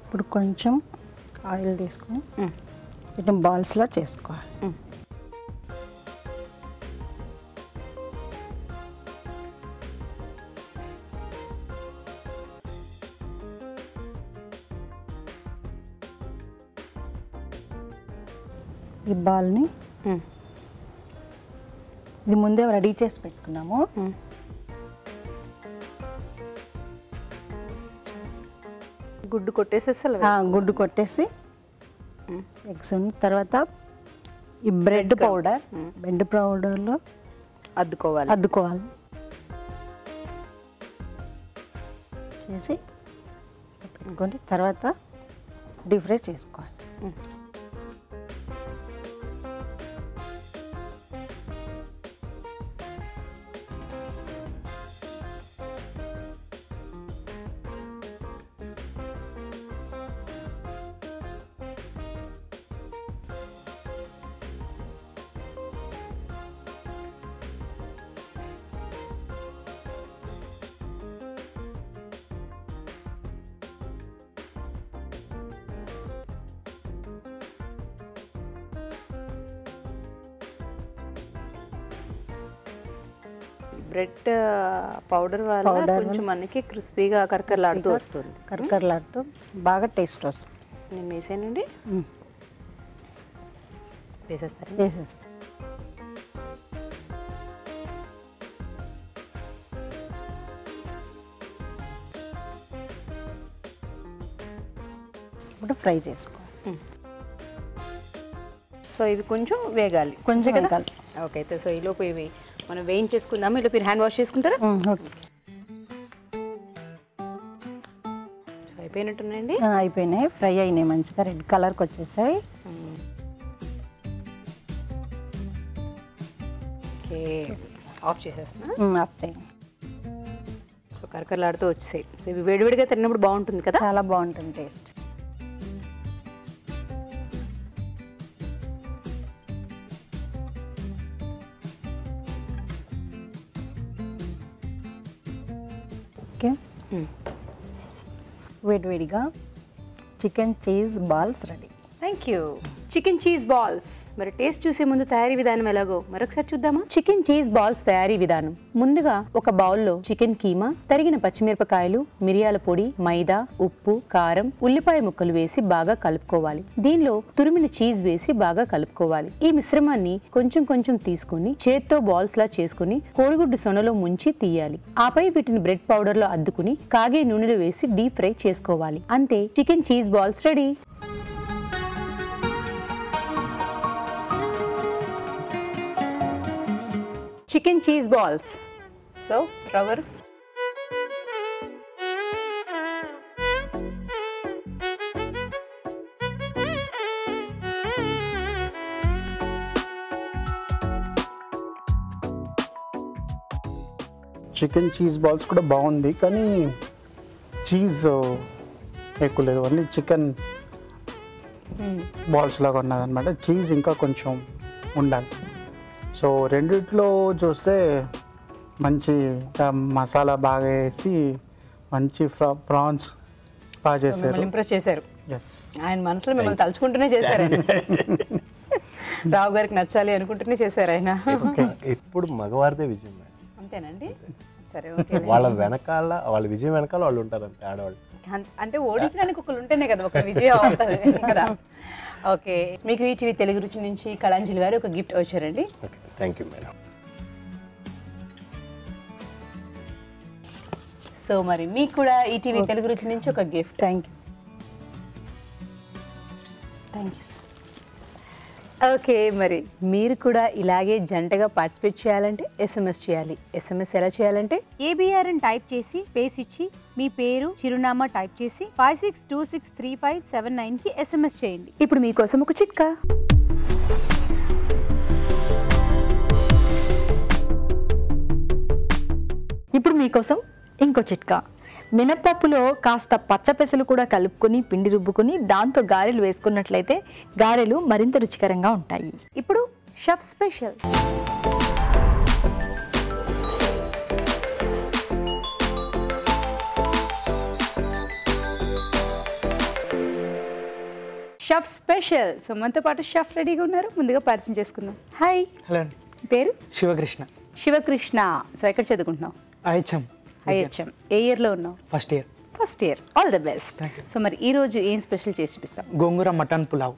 Speaker 5: ఇప్పుడు కొంచెం ఆయిల్ తీసుకొని వీటిని బాల్స్లో చేసుకోవాలి. ఈ బాల్ని ఇది ముందే రెడీ చేసి పెట్టుకున్నాము.
Speaker 1: గుడ్డు కొట్టేసేసి
Speaker 5: గుడ్డు కొట్టేసి ఎగ్స్ తర్వాత ఈ బ్రెడ్ పౌడర్లో అద్దుకోవాలి చేసి పెట్టుకొని తర్వాత డీప్ ఫ్రై చేసుకోవాలి.
Speaker 1: బ్రెడ్ పౌడర్ వల్ల కొంచెం మనకి క్రిస్పీగా కరకరలాడుతూ వస్తుంది.
Speaker 5: కరకరలాడుతూ బాగా టేస్ట్ వస్తుంది.
Speaker 1: నేను వేసానండి, వేసేస్తా.
Speaker 5: ఇప్పుడు ఫ్రై చేసుకో.
Speaker 1: సో ఇవి కొంచెం వేగాలి,
Speaker 5: కొంచెం వేగాలి.
Speaker 1: ఓకే, అయితే సో ఈలోపు ఇవి మనం వేయించేసుకుందాము. ఇలా మీరు హ్యాండ్ వాష్ చేసుకుంటారా?
Speaker 5: ఓకే,
Speaker 1: అయిపోయినట్టున్నాయండి.
Speaker 5: అయిపోయినాయి, ఫ్రై అయినాయి, మంచిగా రెడ్ కలర్కి వచ్చేసాయి.
Speaker 1: ఓకే, ఆఫ్ చేసేస్తున్నా.
Speaker 5: ఆఫ్ చేయండి.
Speaker 1: సో కరకరలాడుతూ వచ్చేసాయి. సో ఇవి వేడివేడిగా తిన్నప్పుడు బాగుంటుంది కదా,
Speaker 5: చాలా బాగుంటుంది టేస్ట్. ఓకే, వేడివేడిగా chicken cheese balls ready.
Speaker 1: Thank you. Chicken cheese balls. మరి టేస్ట్ చూసే ముందు తయారీ విధానం ఎలాగో మరొకసారి చూద్దామా? చికెన్ చీజ్ బాల్స్ తయారీ విధానం. ముందుగా ఒక బౌల్లో చికెన్ కీమా, తరిగిన పచ్చిమిరపకాయలు, మిరియాల పొడి, మైదా, ఉప్పు, కారం, ఉల్లిపాయ ముక్కలు వేసి బాగా కలుపుకోవాలి. దీనిలో తురిమిన చీజ్ వేసి బాగా కలుపుకోవాలి. ఈ మిశ్రమాన్ని కొంచెం కొంచెం తీసుకుని చేత్తో బాల్స్ లా చేసుకుని కోడిగుడ్డు సొనలో ముంచి తీయాలి. ఆపై వీటిని బ్రెడ్ పౌడర్ లో అద్దుకుని కాగే నూనెలో వేసి డీప్ ఫ్రై చేసుకోవాలి. అంతే, chicken cheese balls ready. Chicken cheese balls. So Rao గారు,
Speaker 2: చికెన్ చీజ్ బాల్స్ కూడా బాగుంది, కానీ చీజ్ ఎక్కువ లేదు, ఓన్లీ చికెన్ బాల్స్ లాగా ఉన్నదన్నమాట. చీజ్ ఇంకా కొంచెం ఉండాలి. సో రెండిట్లో చూస్తే మంచి మసాలా బాగా వేసి మంచి ప్రాన్స్ బాగా చేశారు.
Speaker 1: ఇంప్రెస్ చేశారు.
Speaker 2: ఎస్,
Speaker 1: ఆయన మనసులో మిమ్మల్ని తలుచుకుంటూనే చేశారు ఆయన. రావు గారికి నచ్చాలి అనుకుంటూనే చేశారు ఆయన.
Speaker 4: ఎప్పుడు మగవారిదే విజయం మేడం.
Speaker 1: అంతేనండి. సరే, ఓకే.
Speaker 4: వాళ్ళ వెనకాల, వాళ్ళ విజయం వెనకాల వాళ్ళు ఉంటారు అంతే, ఆడవాళ్ళు.
Speaker 1: అంటే ఓడించడానికి ఒకళ్ళు ఉంటేనే కదా ఒక విజయం అవుతుంది కదా. ఓకే, మీకు ఈటీవీ తెలుగు రుచి నుంచి కళాంజలి వారు ఒక గిఫ్ట్ వచ్చారండి.
Speaker 4: Okay, thank you madam.
Speaker 1: So మరి మీకు కూడా ఈటీవీ తెలుగు రుచి నుంచి ఒక gift.
Speaker 5: Thank you.
Speaker 1: Thank you sir. Okay, మరి మీరు కూడా ఇలాగే జంటగా పార్టిసిపేట్ చేయాలంటే SMS చేయాలి. SMS ఎలా చేయాలంటే ABR అని టైప్ చేసి పేస్ ఇచ్చి మీ పేరు, చిరునామా టైప్ చేసి 56263579కి SMS చేయండి. ఇప్పుడు మీకోసం ఒక చిట్కా.
Speaker 3: ఇప్పుడు మీకోసం ఇంకో చిట్కా. మినపప్పులో కాస్త పచ్చపెసలు కూడా కలుపుకొని పిండి రుబ్బుకొని దాంతో గారెలు వేసుకున్నట్లయితే గారెలు మరింత రుచికరంగా ఉంటాయి.
Speaker 1: ఇప్పుడు chef special. Chef special. So మనతో పాటు షెఫ్ రెడీగా ఉన్నారు. ముందుగా పరిచయం చేసుకుందాం. హాయ్.
Speaker 6: హలో అండి.
Speaker 1: పేరు?
Speaker 6: శివకృష్ణ.
Speaker 1: శివకృష్ణ. సో ఎక్కడ చదువుకుంటున్నావు? IHM. ఏ ఇయర్లో ఉన్నావు?
Speaker 6: First year.
Speaker 1: First year. All the best. So మరి ఈ రోజు ఏం స్పెషల్ చేసి చూపిస్తాం?
Speaker 6: గోంగూర మటన్ పులావ్.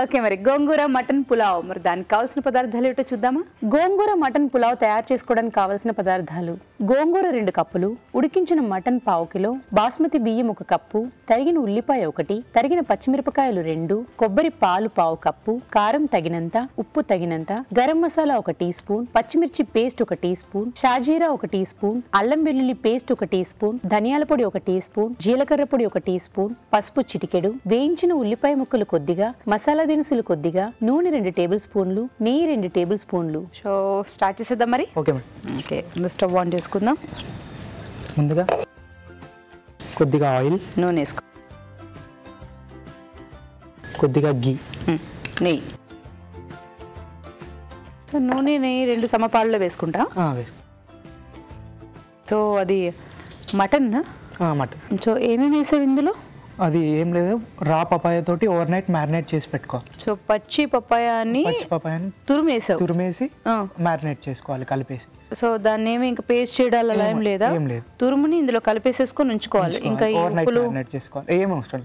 Speaker 1: ఓకే, మరి గోంగూర మటన్ పులావ్. మరి దానికి కావాల్సిన పదార్థాలు ఏమిటో చూద్దామా? గోంగూర మటన్ పులావ్ తయారు చేసుకోవడానికి కావాల్సిన పదార్థాలు: గోంగూర 2 కప్పులు, ఉడికించిన మటన్ 1/2 కిలో, బాస్మతి బియ్యం 1 కప్పు, తరిగిన ఉల్లిపాయ 1, తరిగిన పచ్చిమిరపకాయలు 2, కొబ్బరి పాలు 1/2 కప్పు, కారం తగినంత, ఉప్పు తగినంత, గరం మసాలా 1 టీ స్పూన్, పచ్చిమిర్చి పేస్ట్ 1 టీ స్పూన్, షాజీరా 1 టీ స్పూన్, అల్లం వెల్లుల్లి పేస్ట్ 1 టీ స్పూన్, ధనియాల పొడి 1 టీ స్పూన్, జీలకర్ర పొడి 1 టీ స్పూన్, పసుపు చిటికెడు, వేయించిన ఉల్లిపాయ ముక్కలు కొద్దిగా, మసాలా దినుసులు కొద్దిగా, నూనె 2 టేబుల్ స్పూన్లు, నెయ్యి 2 టేబుల్ స్పూన్లు. సో స్టార్ట్ చేసేద్దాం మరి.
Speaker 6: Okay madam.
Speaker 1: Okay, stove on చేసుకుందాం.
Speaker 6: ముందుగా కొద్దిగా ఆయిల్,
Speaker 1: నూనె వేసుకో,
Speaker 6: కొద్దిగా గీ,
Speaker 1: నెయ్యి. సో నూనె నెయ్యి 2 సమపాలలో వేసుకుంటా. సో అది మటన్.
Speaker 6: మటన్.
Speaker 1: సో ఏమేమి వేసావు ఇందులో?
Speaker 6: అది ఏం లేదు, రా పపాయ తోటి ఓవర్ నైట్ మ్యారినేట్ చేసి పెట్టుకోవాలి.
Speaker 1: సో పచ్చి పపాయాని
Speaker 6: తురిమేసి మ్యారినేట్ చేసుకోవాలి కలిపేసి.
Speaker 1: సో దాన్ని ఏమి ఇంకా పేస్ట్ చేయడాలి అలా ఏం లేదా?
Speaker 6: ఏం లేదు,
Speaker 1: తురుముని ఇందులో కలిపేసేసుకొని ఉంచుకోవాలి. ఇంకా
Speaker 6: మ్యారినేట్ చేసుకోవాలి, ఏం అవసరం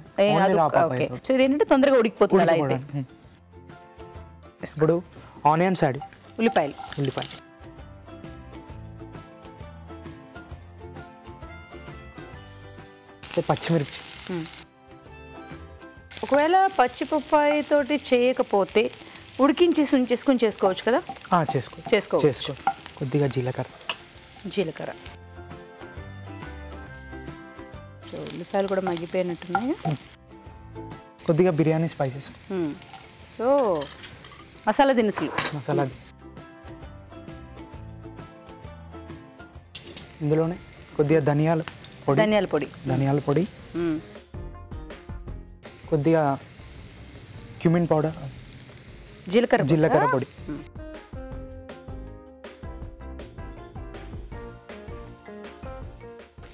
Speaker 6: లేదు.
Speaker 1: సో ఇదేంటంటే తొందరగా ఉడికిపోతుంది అలా అయితే.
Speaker 6: ఇప్పుడు ఆనియన్స్ యాడ్,
Speaker 1: ఉల్లిపాయలు,
Speaker 6: పచ్చిమిర్చి.
Speaker 1: ఒకవేళ పచ్చి పప్పాయి తోటి చేయకపోతే ఉడికించేసి ఉంచేసుకొని చేసుకోవచ్చు కదా? చేసుకోవచ్చు.
Speaker 6: కొద్దిగా జీలకర్ర,
Speaker 1: సో ఉల్లిపాయలు కూడా మగ్గిపోయినట్టున్నాయి.
Speaker 6: కొద్దిగా బిర్యానీ స్పైసెస్.
Speaker 1: సో మసాలా దినుసులు,
Speaker 6: ఇందులోనే కొద్దిగా ధనియాల పొడి, కొద్దిగా క్యూమిన్ పౌడర్,
Speaker 1: జీలకర్ర పొడి,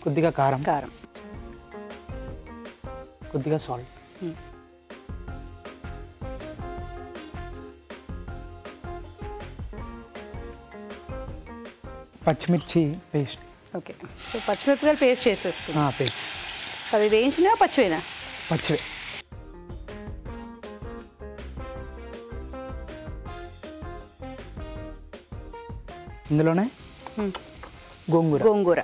Speaker 6: కొద్దిగా కారం,
Speaker 1: కారం,
Speaker 6: కొద్దిగా సాల్ట్, పచ్చిమిర్చి పేస్ట్.
Speaker 1: ఓకే. సో పచ్చిమిరపకాయలు పేస్ట్ చేసేసుకున్నాం.
Speaker 6: పేస్ట్
Speaker 1: అవి వేయించినా పచ్చివేనా?
Speaker 6: పచ్చివే. ఇందులోనే గోంగూర,
Speaker 1: గోంగూర,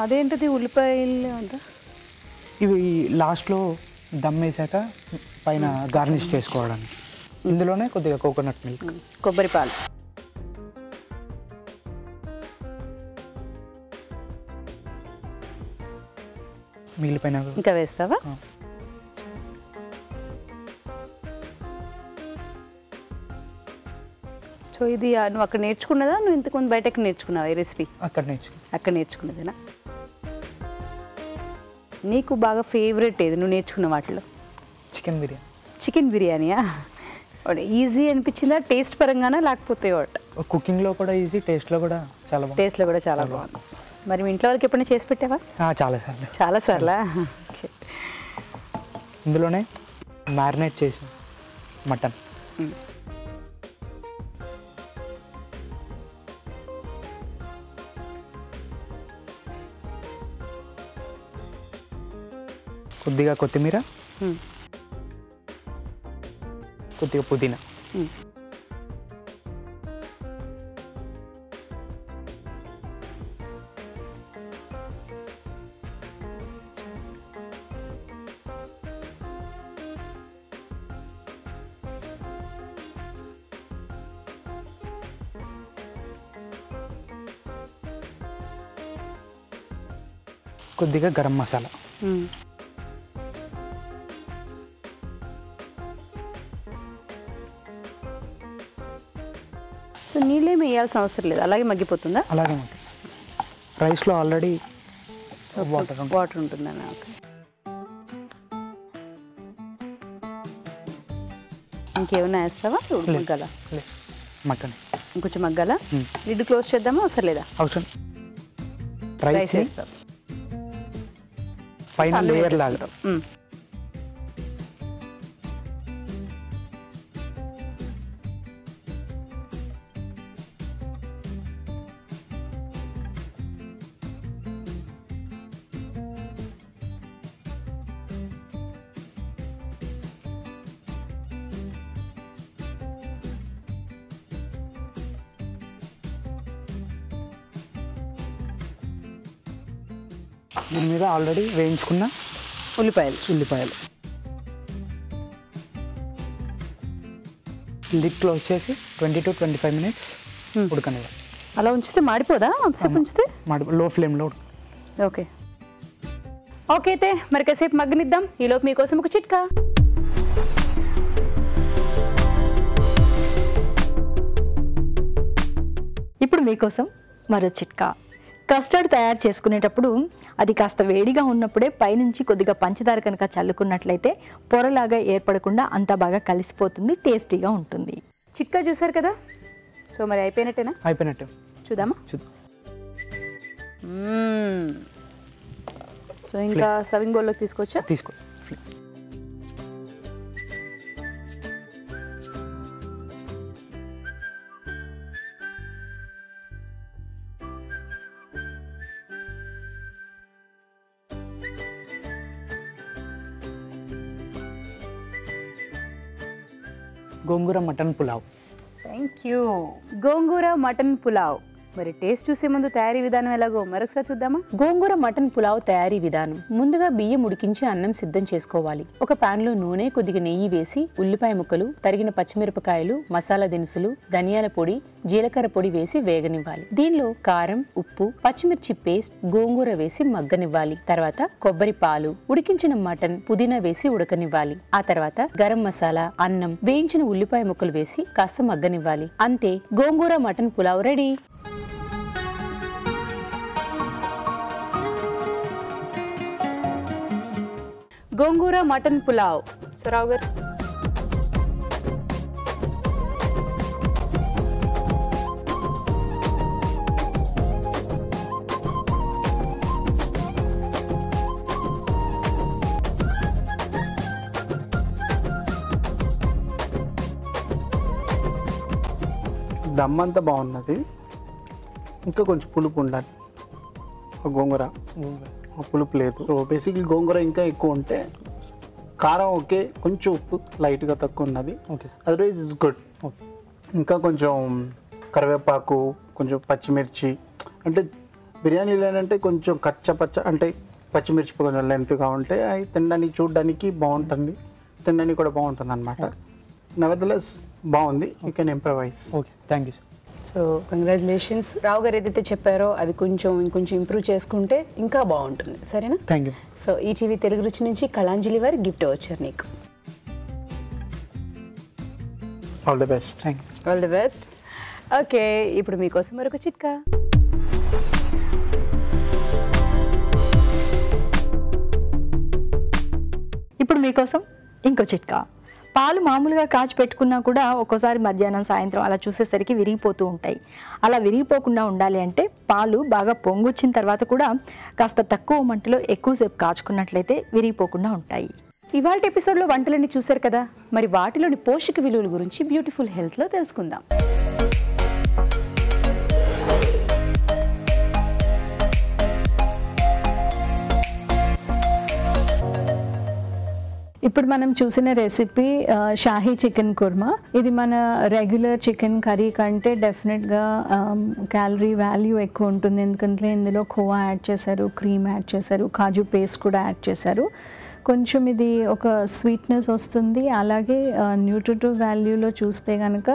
Speaker 1: అదేంటిది ఉల్లిపాయలు అంతా
Speaker 6: ఇవి లాస్ట్లో దమ్ వేసాక పైన గార్నిష్ చేసుకోవడానికి. ఇందులోనే కొద్దిగా కోకోనట్ మిల్క్,
Speaker 1: కొబ్బరి పాలు,
Speaker 6: మిగిలిపోయిన
Speaker 1: ఇంకా వేస్తావా? సో ఇది నువ్వు అక్కడ నేర్చుకున్నదా, నువ్వు ఇంతకుముందు బయటకు నేర్చుకున్నావా ఈ రెసిపీ?
Speaker 6: అక్కడ నేర్చుకో.
Speaker 1: అక్కడ నేర్చుకున్నదేనా? నీకు బాగా ఫేవరెట్ ఏది నువ్వు నేర్చుకున్న వాటిలో?
Speaker 6: చికెన్ బిర్యానీ.
Speaker 1: చికెన్ బిర్యానీయా? ఈజీ అనిపించిందా టేస్ట్ పరంగానా, లేకపోతే వాట్?
Speaker 6: కుకింగ్లో కూడా ఈజీ, టేస్ట్లో కూడా చాలా బాగుంది.
Speaker 1: టేస్ట్లో కూడా చాలా బాగుంది. మరి మీ ఇంట్లో వాళ్ళకి ఎప్పుడైనా చేసి పెట్టావా?
Speaker 6: చాలాసార్లు.
Speaker 1: చాలాసార్లా? ఓకే.
Speaker 6: ఇందులోనే మ్యారినేట్ చేసి మటన్, కొద్దిగా కొత్తిమీర, కొద్దిగా పుదీనా, కొద్దిగా గరం మసాలా,
Speaker 1: సో నీళ్ళేమి వేయాల్సిన అవసరం లేదు, అలాగే మగ్గిపోతుందా?
Speaker 6: అలాగే ఉంటుంది. రైస్లో ఆల్రెడీ
Speaker 1: వాటర్ ఉంటుందన్నా? ఓకే. ఇంకేమైనా వేస్తావా? మగ్గాల
Speaker 6: మటన్
Speaker 1: ఇంకొంచెం మగ్గాల. లిడ్ క్లోజ్ చేద్దామా అవసరం లేదా?
Speaker 6: అవసరం.
Speaker 1: రైస్ వేస్తాం
Speaker 6: పైన లేయర్ లాగా. దీని మీద ఆల్రెడీ వేయించుకున్న ఉల్లిపాయలు లిడ్ క్లోజ్ చేసి 20 to 25 minutes ఉడకనివ్వాలి.
Speaker 1: అలా ఉంచితే మాడిపోదా? అంతసేపు ఉంచితే
Speaker 6: లో ఫ్లేమ్లో.
Speaker 1: ఓకే. ఓకే అయితే మరి కాసేపు మగ్గనిద్దాం. ఈలోపు మీకోసం ఒక చిట్కా.
Speaker 3: ఇప్పుడు మీకోసం మరో చిట్కా. కస్టర్డ్ తయారు చేసుకునేటప్పుడు అది కాస్త వేడిగా ఉన్నప్పుడే పైనుంచి కొద్దిగా పంచదార కనుక చల్లుకున్నట్లయితే పొరలాగా ఏర్పడకుండా అంతా బాగా కలిసిపోతుంది, టేస్టీగా ఉంటుంది.
Speaker 1: చిట్కా చూసారు కదా, సో మరి అయిపోయినట్టేనా?
Speaker 6: అయిపోయినట్టు.
Speaker 1: చూద్దామా?
Speaker 6: చూద్దాం.
Speaker 1: సో ఇంకా సర్వింగ్ బౌల్లోకి తీసుకొచ్చా?
Speaker 6: తీసుకో. Gongura mutton pulao.
Speaker 1: Thank you. Gongura mutton pulao. మరి టేస్ట్ చూసే ముందు తయారీ విధానం ఎలాగో మరొకసారి చూద్దామా? గోంగూర మటన్ పులావ్ తయారీ విధానం. ముందుగా బియ్యం ఉడికించి అన్నం సిద్ధం చేసుకోవాలి. ఒక పాన్ లో నూనె, కొద్దిగా నెయ్యి వేసి ఉల్లిపాయ ముక్కలు, తరిగిన పచ్చిమిరపకాయలు, మసాలా దినుసులు, ధనియాల పొడి, జీలకర్ర పొడి వేసి వేగనివ్వాలి. దీనిలో కారం, ఉప్పు, పచ్చిమిర్చి పేస్ట్, గోంగూర వేసి మగ్గనివ్వాలి. తర్వాత కొబ్బరి పాలు, ఉడికించిన మటన్, పుదీనా వేసి ఉడకనివ్వాలి. ఆ తర్వాత గరం మసాలా, అన్నం, వేయించిన ఉల్లిపాయ ముక్కలు వేసి కాస్త మగ్గనివ్వాలి. అంతే, గోంగూర మటన్ పులావ్ రెడీ. గోంగూర మటన్ పులావ్. సో రావు గారు
Speaker 2: దమ్ అంతా బాగున్నది, ఇంకా కొంచెం పులుపు ఉండాలి. గోంగూర పులుపు లేదు. సో బేసిక్లీ గోంగూర ఇంకా ఎక్కువ ఉంటే కారం ఓకే, కొంచెం ఉప్పు లైట్గా తక్కువ ఉన్నది.
Speaker 6: Okay
Speaker 2: otherwise it's good.
Speaker 6: Okay.
Speaker 2: ఇంకా కొంచెం కరివేపాకు, కొంచెం పచ్చిమిర్చి, అంటే బిర్యానీలు ఏంటంటే కొంచెం పచ్చ అంటే పచ్చిమిర్చి కొంచెం లెంత్గా ఉంటే అవి తినడానికి చూడడానికి బాగుంటుంది, తినడానికి కూడా బాగుంటుంది అనమాట. నెవర్దలెస్ బాగుంది, you can improvise.
Speaker 6: Okay, thank you.
Speaker 1: So congratulations. Rao garu ఏదైతే చెప్పారో అవి ఇంకొంచెం ఇంప్రూవ్ చేసుకుంటే ఇంకా బాగుంటుంది. సరేనా?
Speaker 6: Thank you.
Speaker 1: So ETV Telugu రుచి నుంచి కళాంజలి వారి గిఫ్ట్ వచ్చారు నీకు.
Speaker 2: All the best.
Speaker 6: Thank you.
Speaker 1: All the best. Okay, ఇప్పుడు మీకోసం మరొక చిట్కా.
Speaker 3: ఇప్పుడు మీకోసం ఇంకో చిట్కా. పాలు మామూలుగా కాచి పెట్టుకున్నా కూడా ఒక్కోసారి మధ్యాహ్నం సాయంత్రం అలా చూసేసరికి విరిగిపోతూ ఉంటాయి. అలా విరిగిపోకుండా ఉండాలి అంటే పాలు బాగా పొంగొచ్చిన తర్వాత కూడా కాస్త తక్కువ మంటలో ఎక్కువసేపు కాచుకున్నట్లయితే విరిగిపోకుండా ఉంటాయి.
Speaker 1: ఇవాళ ఎపిసోడ్లో వంటలన్నీ చూశారు కదా, మరి వాటిలోని పోషక విలువల గురించి బ్యూటిఫుల్ హెల్త్లో తెలుసుకుందాం. ఇప్పుడు మనం చూసిన రెసిపీ షాహీ చికెన్ కుర్మా. ఇది మన రెగ్యులర్ చికెన్ కర్రీ కంటే డెఫినెట్గా క్యాలరీ వాల్యూ ఎక్కువ ఉంటుంది, ఎందుకంటే ఇందులో ఖోవా యాడ్ చేశారు, క్రీమ్ యాడ్ చేశారు, కాజు పేస్ట్ కూడా యాడ్ చేశారు. కొంచెం ఇది ఒక స్వీట్నెస్ వస్తుంది, అలాగే న్యూట్రిటివ్ వాల్యూలో చూస్తే కనుక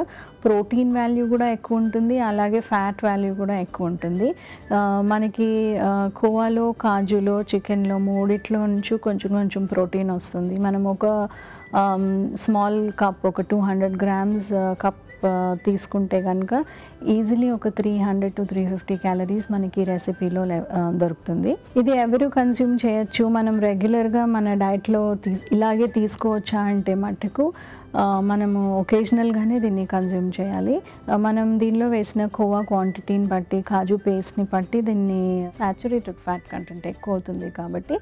Speaker 1: ప్రోటీన్ వాల్యూ కూడా ఎక్కువ ఉంటుంది, అలాగే ఫ్యాట్ వాల్యూ కూడా ఎక్కువ ఉంటుంది. మనకి కోవాలో, కాజులో, చికెన్లో మూడిట్లో నుంచి కొంచెం ప్రోటీన్ వస్తుంది. మనం ఒక స్మాల్ కప్, ఒక 200 grams కప్ తీసుకుంటే కనుక ఈజీలీ ఒక 300 to 350 క్యాలరీస్ మనకి రెసిపీలో దొరుకుతుంది. ఇది ఎవరు కన్జ్యూమ్ చేయొచ్చు, మనం రెగ్యులర్గా మన డైట్లో ఇలాగే తీసుకోవచ్చా అంటే మట్టుకు మనము ఒకేజనల్గానే దీన్ని కన్జ్యూమ్ చేయాలి. మనం దీనిలో వేసిన కోవా క్వాంటిటీని బట్టి, కాజు పేస్ట్ని బట్టి దీన్ని సాచురేటెడ్ ఫ్యాట్ కంటెంట్ ఎక్కువ అవుతుంది, కాబట్టి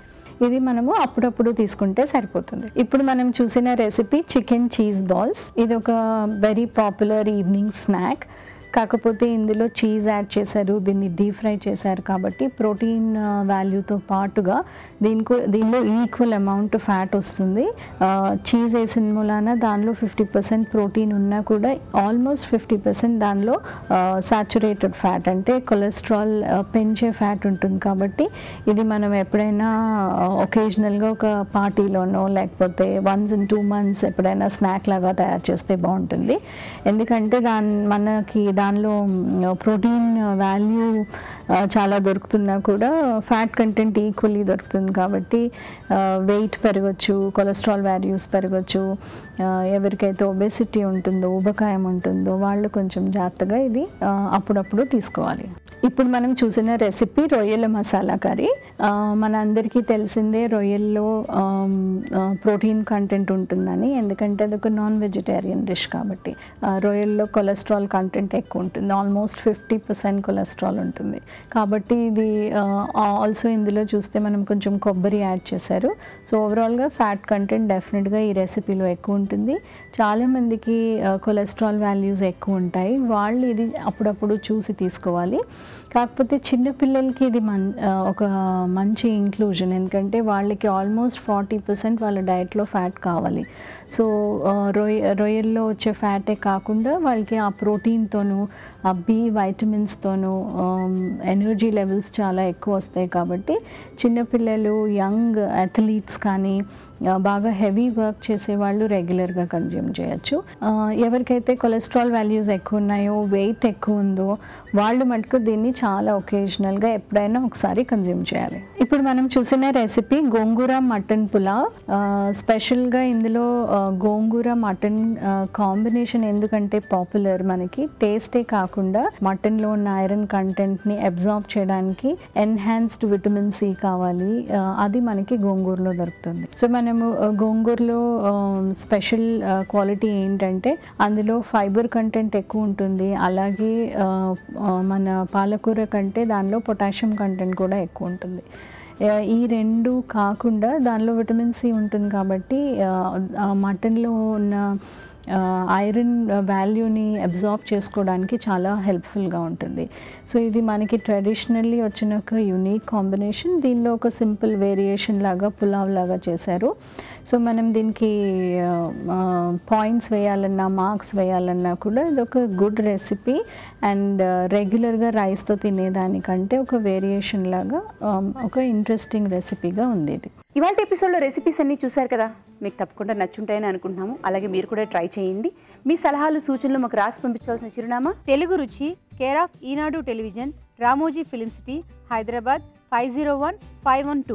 Speaker 1: ఇది మనము అప్పుడప్పుడు తీసుకుంటే సరిపోతుంది. ఇప్పుడు మనం చూసిన రెసిపీ చికెన్ చీజ్ బాల్స్. ఇది ఒక వెరీ పాపులర్ ఈవినింగ్ స్నాక్. కాకపోతే ఇందులో చీజ్ యాడ్ చేశారు, దీన్ని డీప్ ఫ్రై చేశారు, కాబట్టి ప్రోటీన్ వాల్యూతో పాటుగా దీనిలో ఈక్వల్ అమౌంట్ ఫ్యాట్ వస్తుంది. చీజ్ వేసిన మూలాన దానిలో 50% ప్రోటీన్ ఉన్నా కూడా ఆల్మోస్ట్ 50% దానిలో సాచురేటెడ్ ఫ్యాట్ అంటే కొలెస్ట్రాల్ పెంచే ఫ్యాట్ ఉంటుంది. కాబట్టి ఇది మనం ఎప్పుడైనా ఒకేజనల్గా ఒక పార్టీలోనో లేకపోతే once in 2 months ఎప్పుడైనా స్నాక్ లాగా తయారు చేస్తే బాగుంటుంది. ఎందుకంటే మనకి దానిలో ప్రోటీన్ వాల్యూ చాలా దొరుకుతున్నా కూడా ఫ్యాట్ కంటెంట్ ఈక్వల్లీ దొరుకుతుంది, కాబట్టి వెయిట్ పెరగచ్చు, కొలెస్ట్రాల్ వాల్యూస్ పెరగచ్చు. ఎవరికైతే ఒబెసిటీ ఉంటుందో, ఊబకాయం ఉంటుందో వాళ్ళు కొంచెం జాగ్రత్తగా ఇది అప్పుడప్పుడు తీసుకోవాలి. ఇప్పుడు మనం చూసిన రెసిపీ రొయ్యల మసాలా కర్రీ. మన అందరికీ తెలిసిందే రొయ్యల్లో ప్రోటీన్ కంటెంట్ ఉంటుందని, ఎందుకంటే అది ఒక నాన్ వెజిటేరియన్ డిష్ కాబట్టి. రొయ్యల్లో కొలెస్ట్రాల్ కంటెంట్ ఎక్కువ ఉంటుంది, ఆల్మోస్ట్ 50% కొలెస్ట్రాల్ ఉంటుంది. కాబట్టి ఇది ఆల్సో ఇందులో చూస్తే మనం కొంచెం కొబ్బరి యాడ్ చేశారు. సో ఓవరాల్గా ఫ్యాట్ కంటెంట్ డెఫినెట్గా ఈ రెసిపీలో ఎక్కువ ఉంటుంది. చాలామందికి కొలెస్ట్రాల్ వాల్యూస్ ఎక్కువ ఉంటాయి, వాళ్ళు ఇది అప్పుడప్పుడు చూసి తీసుకోవాలి. కాకపోతే చిన్నపిల్లలకి ఇది ఒక మంచి ఇంక్లూజన్, ఎందుకంటే వాళ్ళకి ఆల్మోస్ట్ 40% వాళ్ళ డైట్లో ఫ్యాట్ కావాలి. సో రొయ్యల్లో వచ్చే ఫ్యాటే కాకుండా వాళ్ళకి ఆ ప్రోటీన్తోనూ, ఆ బి వైటమిన్స్తోనూ ఎనర్జీ లెవెల్స్ చాలా ఎక్కువ వస్తాయి. కాబట్టి చిన్నపిల్లలు, యంగ్ అథ్లీట్స్ కానీ బాగా హెవీ వర్క్ చేసేవాళ్ళు రెగ్యులర్గా కన్జ్యూమ్ చేయొచ్చు. ఎవరికైతే కొలెస్ట్రాల్ వాల్యూస్ ఎక్కువ ఉన్నాయో, వెయిట్ ఎక్కువ ఉందో వాళ్ళు మటుకు దీన్ని చాలా ఒకేజనల్గా ఎప్పుడైనా ఒకసారి కన్జ్యూమ్ చేయాలి. ఇప్పుడు మనం చూసిన రెసిపీ గోంగూర మటన్ పులావ్. స్పెషల్గా ఇందులో గోంగూర మటన్ కాంబినేషన్ ఎందుకంటే పాపులర్, మనకి టేస్టే కాకుండా మటన్లో ఉన్న ఐరన్ కంటెంట్ని అబ్జార్బ్ చేయడానికి ఎన్హాన్స్డ్ విటమిన్ సి కావాలి, అది మనకి గోంగూరలో దొరుకుతుంది. సో మనం
Speaker 7: మనము గోంగూరలో స్పెషల్ క్వాలిటీ ఏంటంటే అందులో ఫైబర్ కంటెంట్ ఎక్కువ ఉంటుంది, అలాగే మన పాలకూర కంటే దానిలో పొటాషియం కంటెంట్ కూడా ఎక్కువ ఉంటుంది. ఈ రెండు కాకుండా దానిలో విటమిన్ సి ఉంటుంది కాబట్టి మటన్లో ఉన్న ఐరన్ వాల్యూని అబ్జార్బ్ చేసుకోవడానికి చాలా హెల్ప్ఫుల్గా ఉంటుంది. సో ఇది మనకి ట్రెడిషనల్లీ వచ్చిన ఒక యూనిక్ కాంబినేషన్. దీనిలో ఒక సింపుల్ వేరియేషన్ లాగా పులావ్ లాగా చేశారు. సో మనం దీనికి పాయింట్స్ వేయాలన్నా మార్క్స్ వేయాలన్నా కూడా ఇది ఒక గుడ్ రెసిపీ అండ్ రెగ్యులర్గా రైస్తో తినేదానికంటే ఒక వేరియేషన్ లాగా ఒక ఇంట్రెస్టింగ్ రెసిపీగా ఉంది ఇది.
Speaker 1: ఇవాళ ఎపిసోడ్లో రెసిపీస్ అన్నీ చూశారు కదా, మీకు తప్పకుండా నచ్చుంటాయని అనుకుంటున్నాము. అలాగే మీరు కూడా ట్రై చేయండి. మీ సలహాలు సూచనలు మాకు రాసి పంపించాల్సిన చిరునామా తెలుగు రుచి, care of Eenadu television, Ramoji film city, Hyderabad 501512.